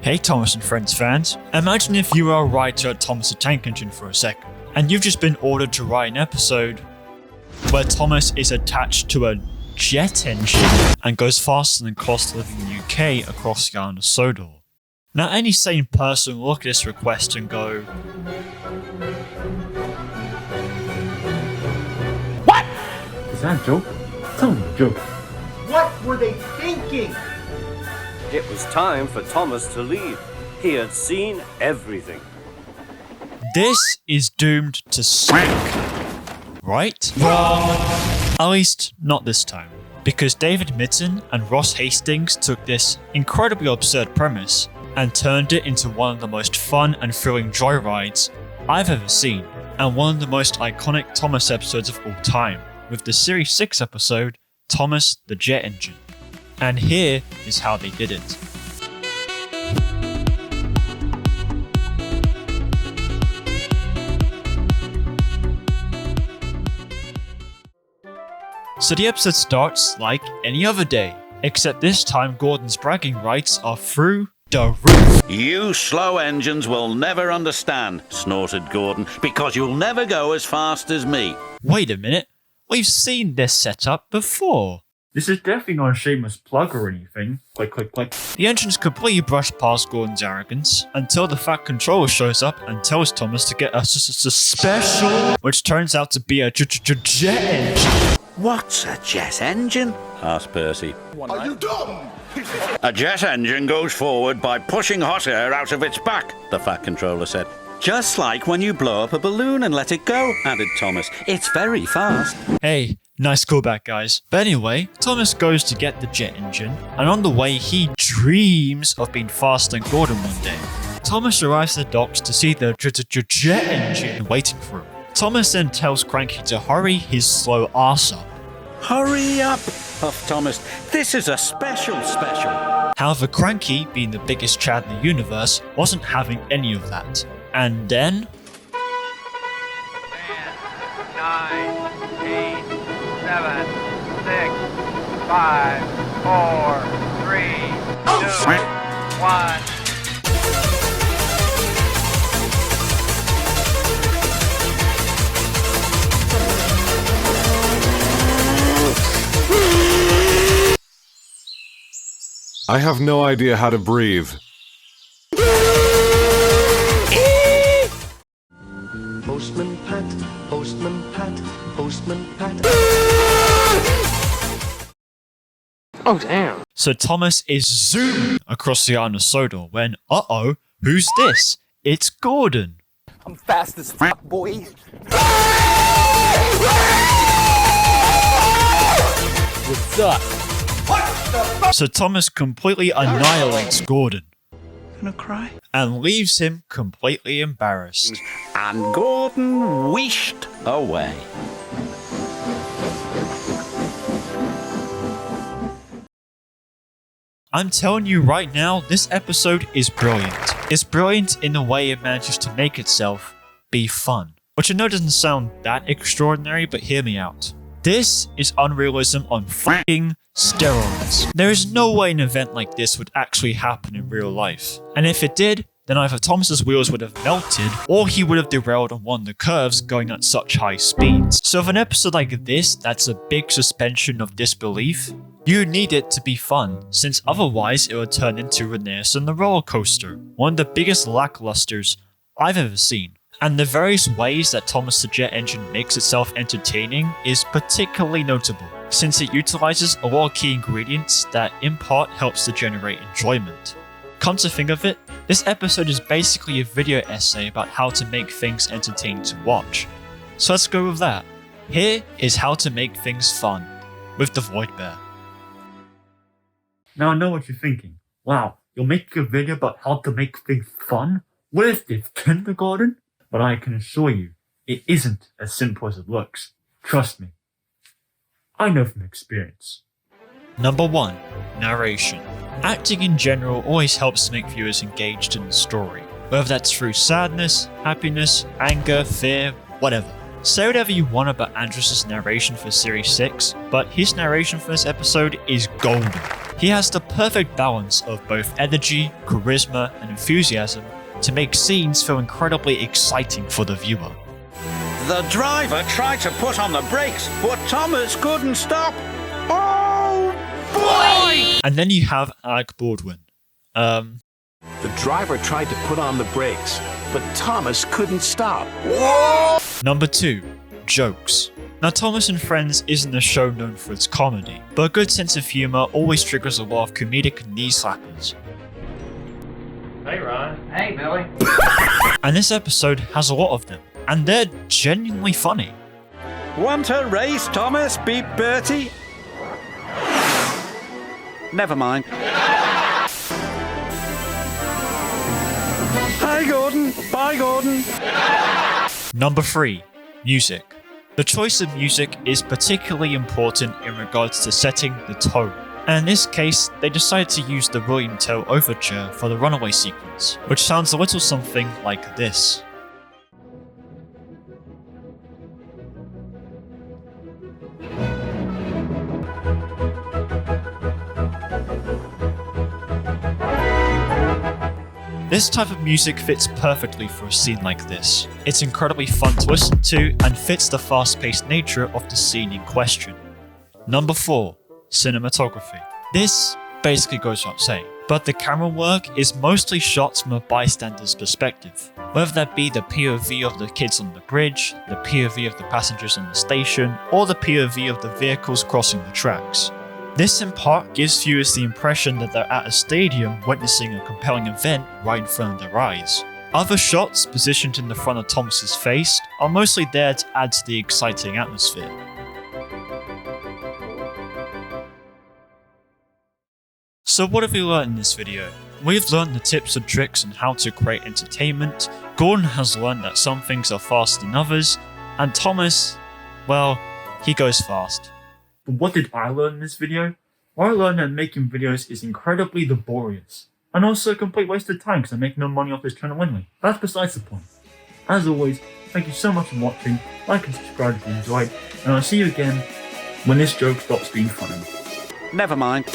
Hey Thomas and Friends fans, imagine if you were a writer at Thomas the Tank Engine for a second, and you've just been ordered to write an episode where Thomas is attached to a jet engine and goes faster than cost of living in the UK across the Island of Sodor. Now any sane person will look at this request and go, "What? Is that a joke? Tell me a joke." What were they thinking? It was time for Thomas to leave. He had seen everything. this is doomed to sink. Right? Wrong! At least, not this time. Because David Mitton and Ross Hastings took this incredibly absurd premise and turned it into one of the most fun and thrilling joyrides I've ever seen, and one of the most iconic Thomas episodes of all time, with the Series 6 episode, Thomas the Jet Engine. And here is how they did it. So the episode starts like any other day, except this time Gordon's bragging rights are through the roof. "You slow engines will never understand," snorted Gordon, "because you'll never go as fast as me." Wait a minute, we've seen this setup before. This is definitely not a shameless plug or anything. Click, click, click. The engine's completely brushed past Gordon's arrogance until the fat controller shows up and tells Thomas to get a special, which turns out to be a jet engine. "What's a jet engine?" asked Percy. Are you dumb? "A jet engine goes forward by pushing hot air out of its back," the fat controller said. "Just like when you blow up a balloon and let it go," added Thomas. "It's very fast." Hey, nice callback guys. But anyway, Thomas goes to get the jet engine, and on the way he dreams of being faster than Gordon one day. Thomas arrives at the docks to see the jet engine waiting for him. Thomas then tells Cranky to hurry his slow arse up. "Hurry up," puffed Thomas. "This is a special. However, Cranky, being the biggest Chad in the universe, wasn't having any of that. And then... 10, 9, 8, 7, 6, 5, 4, 3, 2, 1. I have no idea how to breathe. Postman Pat, Postman Pat, Postman Pat. Oh, damn. So Thomas is zooming across the Island of Sodor when, uh-oh, who's this? It's Gordon. I'm fast as fuck, boy. What's up? So Thomas completely annihilates Gordon Gonna cry? and leaves him completely embarrassed. And Gordon wheeshed away. I'm telling you right now, this episode is brilliant. It's brilliant in the way it manages to make itself be fun. Which I know doesn't sound that extraordinary, but hear me out. This is unrealism on fucking steroids. There is no way an event like this would actually happen in real life. And if it did, then either Thomas's wheels would have melted, or he would have derailed on one of the curves going at such high speeds. So if an episode like this, that's a big suspension of disbelief, you need it to be fun, since otherwise it would turn into Rhaenyra and the roller coaster, one of the biggest lacklusters I've ever seen. And the various ways that Thomas the Jet Engine makes itself entertaining is particularly notable, since it utilizes a lot of key ingredients that in part helps to generate enjoyment. Come to think of it, this episode is basically a video essay about how to make things entertaining to watch. So let's go with that. Here is how to make things fun, with the Void Bear. Now I know what you're thinking. Wow, you're making a video about how to make things fun? What is this, kindergarten? But I can assure you, it isn't as simple as it looks. Trust me. I know from experience. Number 1. Narration. Acting in general always helps to make viewers engaged in the story, whether that's through sadness, happiness, anger, fear, whatever. Say whatever you want about Andrus' narration for Series 6, but his narration for this episode is golden. He has the perfect balance of both energy, charisma, and enthusiasm to make scenes feel incredibly exciting for the viewer. The driver tried to put on the brakes, but Thomas couldn't stop. Oh, boy! And then you have Alec Baldwin. The driver tried to put on the brakes, but Thomas couldn't stop. Number 2. Jokes. Now, Thomas and Friends isn't a show known for its comedy, but a good sense of humour always triggers a lot of comedic knee slappers. Hey, Ron. Hey, Billy. And this episode has a lot of them, and they're genuinely funny. Want a race, Thomas? Beat Bertie? Never mind. Hi, Gordon. Bye, Gordon. Number 3. Music. The choice of music is particularly important in regards to setting the tone. And in this case, they decided to use the William Tell overture for the runaway sequence, which sounds a little something like this. This type of music fits perfectly for a scene like this. It's incredibly fun to listen to and fits the fast-paced nature of the scene in question. Number 4. Cinematography. This basically goes without saying, but the camera work is mostly shot from a bystander's perspective. Whether that be the POV of the kids on the bridge, the POV of the passengers on the station, or the POV of the vehicles crossing the tracks. This in part gives viewers the impression that they're at a stadium witnessing a compelling event right in front of their eyes. Other shots positioned in the front of Thomas's face are mostly there to add to the exciting atmosphere. So what have we learned in this video? We've learned the tips and tricks on how to create entertainment, Gordon has learned that some things are faster than others, and Thomas, well, he goes fast. But what did I learn in this video? Well, I learned that making videos is incredibly laborious, and also a complete waste of time because I make no money off this channel anyway. That's besides the point. As always, thank you so much for watching, like and subscribe if you enjoyed, and I'll see you again when this joke stops being funny. Never mind.